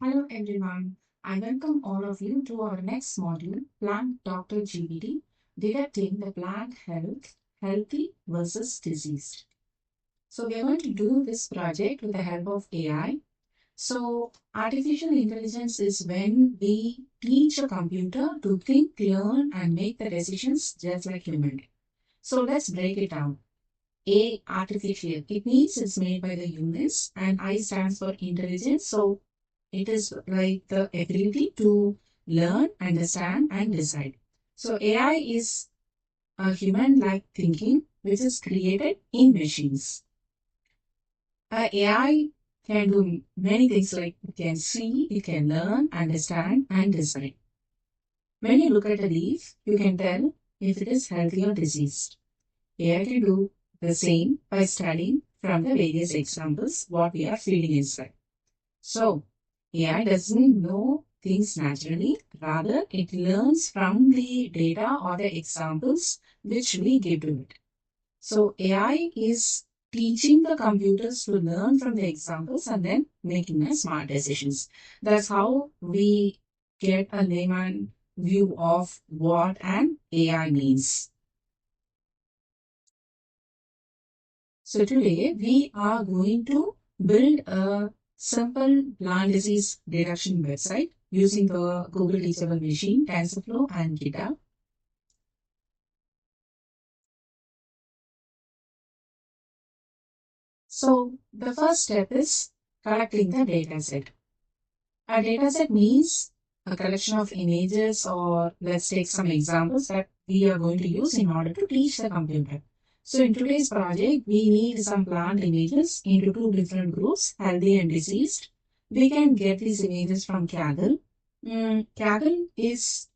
Hello everyone. I welcome all of you to our next module, Plant Doctor GBD, detecting the plant health, healthy versus diseased. So we are going to do this project with the help of AI. So artificial intelligence is when we teach a computer to think, learn, and make the decisions just like human. So let's break it down. A, artificial. It means it's made by the humans, and I stands for intelligence. So it is like the ability to learn, understand, and decide. So AI is a human-like thinking which is created in machines. AI can do many things like it can see, it can learn, understand, and decide. When you look at a leaf, you can tell if it is healthy or diseased. AI can do the same by studying from the various examples what we are feeding inside. So, AI doesn't know things naturally, rather, it learns from the data or the examples which we give to it. So, AI is teaching the computers to learn from the examples and then making a smart decisions. That's how we get a layman view of what an AI means. So today we are going to build a simple plant disease detection website using the Google Teachable Machine, TensorFlow, and GitHub. So the first step is collecting the dataset. A dataset means a collection of images, or let's take some examples that we are going to use in order to teach the computer. So in today's project, we need some plant images into two different groups, healthy and diseased. We can get these images from Kaggle. Kaggle is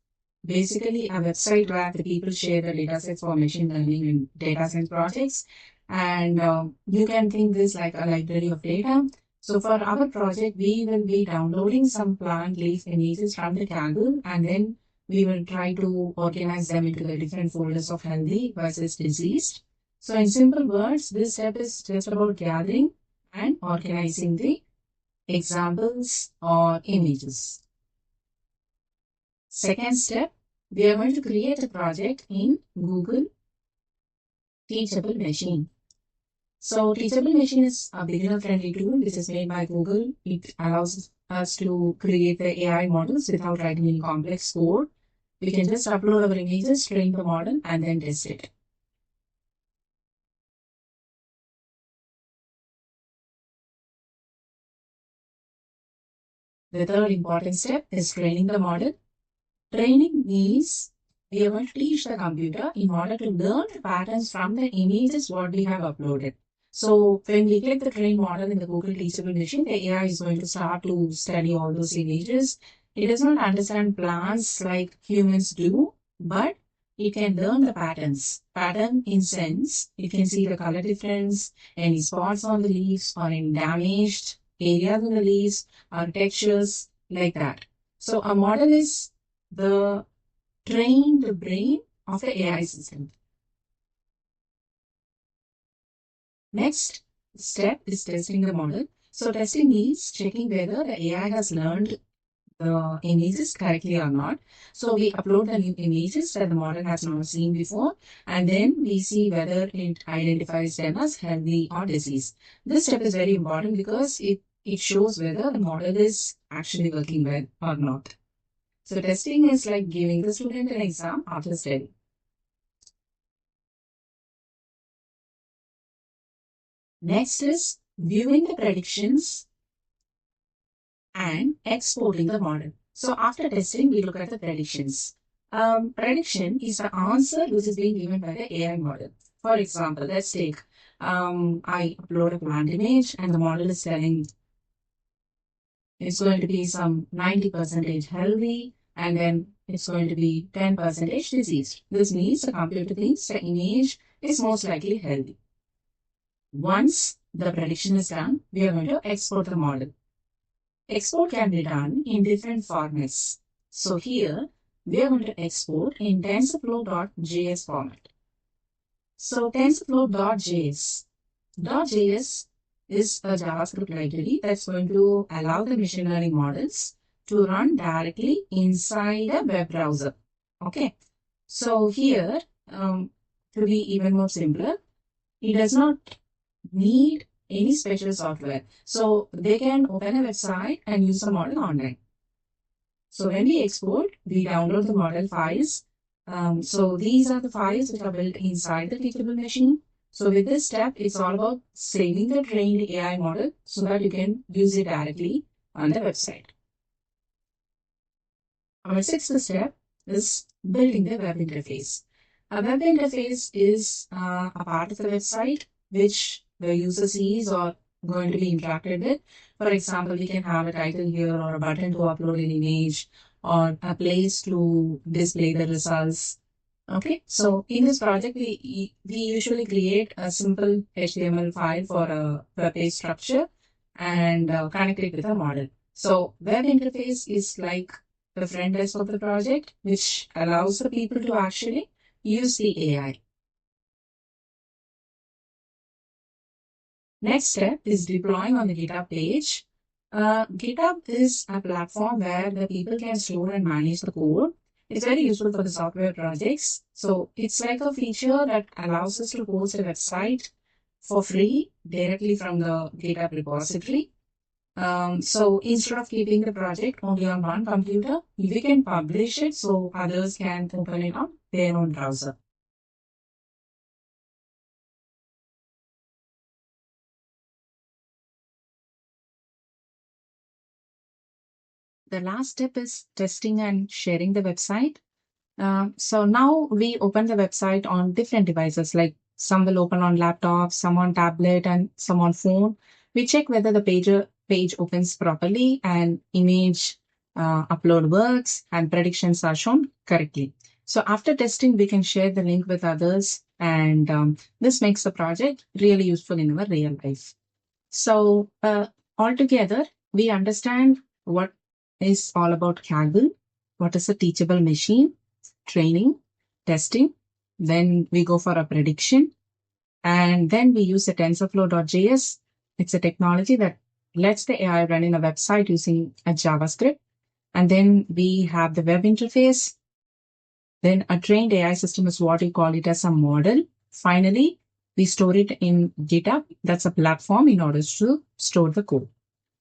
basically a website where the people share the datasets for machine learning and data science projects. And you can think this like a library of data. So for our project, we will be downloading some plant leaf images from the Kaggle, and then we will try to organize them into the different folders of healthy versus diseased. So in simple words, this step is just about gathering and organizing the examples or images. Second step, we are going to create a project in Google Teachable Machine. So Teachable Machine is a beginner-friendly tool which is made by Google. It allows us to create the AI models without writing any complex code. We can just upload our images, train the model, and then test it. The third important step is training the model. Training means we are going to teach the computer in order to learn the patterns from the images what we have uploaded. So when we click the train model in the Google Teachable Machine, the AI is going to start to study all those images. It does not understand plants like humans do, but it can learn the patterns. Pattern in sense, it can see the color difference, any spots on the leaves or any damaged areas on the leaves or textures like that. So a model is the trained brain of the AI system. Next step is testing the model. So testing means checking whether the AI has learned the images correctly or not. So we upload the new images that the model has not seen before, and then we see whether it identifies them as healthy or disease. This step is very important because it shows whether the model is actually working well or not. So testing is like giving the student an exam after study. Next is viewing the predictions and exporting the model. So after testing, we look at the predictions. Prediction is the answer which is being given by the AI model. For example, let's take I upload a plant image and the model is telling it's going to be some 90% healthy, and then it's going to be 10% diseased. This means the computer thinks the image is most likely healthy. Once the prediction is done, we are going to export the model. Export can be done in different formats. So here, we are going to export in TensorFlow.js format. So TensorFlow.js is a JavaScript library that's going to allow the machine learning models to run directly inside a web browser. Okay. So here, to be even more simpler, it does not need any special software. So they can open a website and use the model online. So when we export, we download the model files. So these are the files which are built inside the teachable machine. So with this step, it's all about saving the trained AI model so that you can use it directly on the website. Our sixth step is building the web interface. A web interface is a part of the website which the user sees or going to be interacted with. For example, we can have a title here or a button to upload an image or a place to display the results. Okay, so in this project, we usually create a simple HTML file for a web page structure and connect it with a model. So web interface is like the front desk of the project, which allows the people to actually use the AI. Next step is deploying on the GitHub page. GitHub is a platform where the people can store and manage the code. It's very useful for the software projects. So it's like a feature that allows us to host a website for free directly from the GitHub repository. So instead of keeping the project only on one computer, we can publish it so others can open it on their own browser. The last step is testing and sharing the website. So now we open the website on different devices, like some will open on laptop, some on tablet, and some on phone. We check whether the page opens properly and image upload works and predictions are shown correctly. So after testing, we can share the link with others, and this makes the project really useful in our real life. So altogether, we understand what is all about Kaggle, what is a teachable machine, training, testing. Then we go for a prediction. And then we use the TensorFlow.js. It's a technology that lets the AI run in a website using a JavaScript. And then we have the web interface. Then a trained AI system is what we call it as a model. Finally, we store it in GitHub. That's a platform in order to store the code.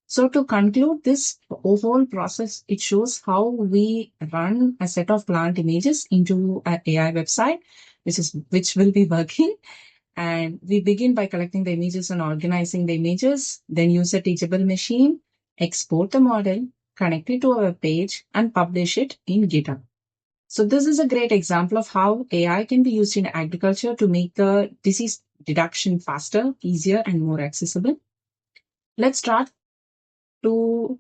So to conclude this whole process, it shows how we run a set of plant images into an AI website, which will be working. And we begin by collecting the images and organizing the images, then use a teachable machine, export the model, connect it to a web page, and publish it in GitHub. So this is a great example of how AI can be used in agriculture to make the disease detection faster, easier, and more accessible. Let's start to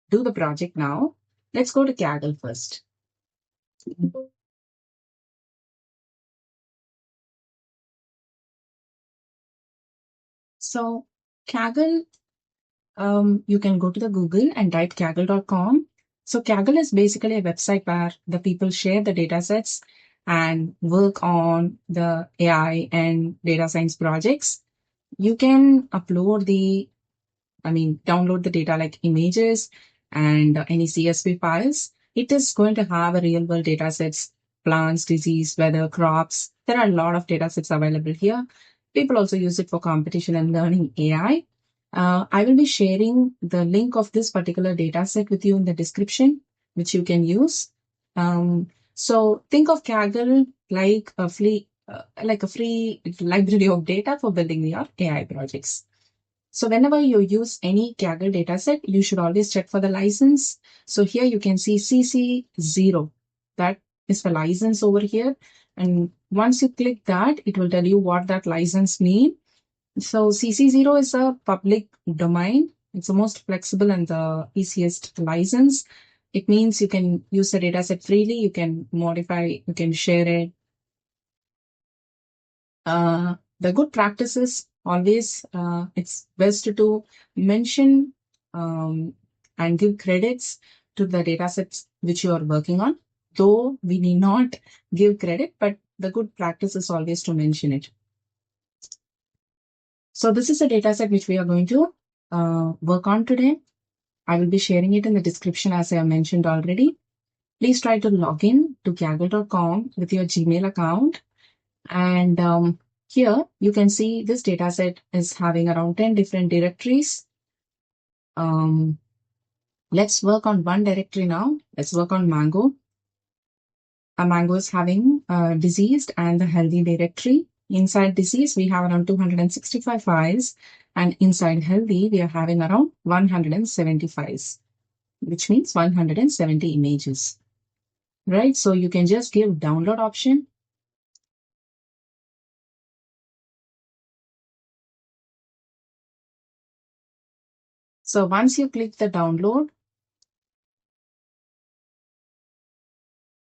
do the project now. Let's go to Kaggle first. So Kaggle, you can go to the Google and type kaggle.com. So Kaggle is basically a website where the people share the data sets and work on the AI and data science projects. You can download the data like images and any CSV files. It is going to have a real world data sets, plants, disease, weather, crops. There are a lot of data sets available here. People also use it for competition and learning AI. I will be sharing the link of this particular data set with you in the description, which you can use. So think of Kaggle like a free library of data for building your AI projects. So whenever you use any Kaggle dataset, you should always check for the license. So here you can see CC0. That is the license over here. And once you click that, it will tell you what that license means. So CC0 is a public domain. It's the most flexible and the easiest license. It means you can use the dataset freely, you can modify, you can share it. The good practice is always it's best to mention and give credits to the datasets which you are working on, though we need not give credit, but the good practice is always to mention it. So this is a data set which we are going to work on today. I will be sharing it in the description as I have mentioned already. Please try to log in to kaggle.com with your Gmail account. And here you can see this dataset is having around 10 different directories. Let's work on one directory now. Let's work on mango. A mango is having a diseased and the healthy directory. Inside disease, we have around 265 files, and inside healthy, we are having around 170 files, which means 170 images. Right? So you can just give download option. So once you click the download,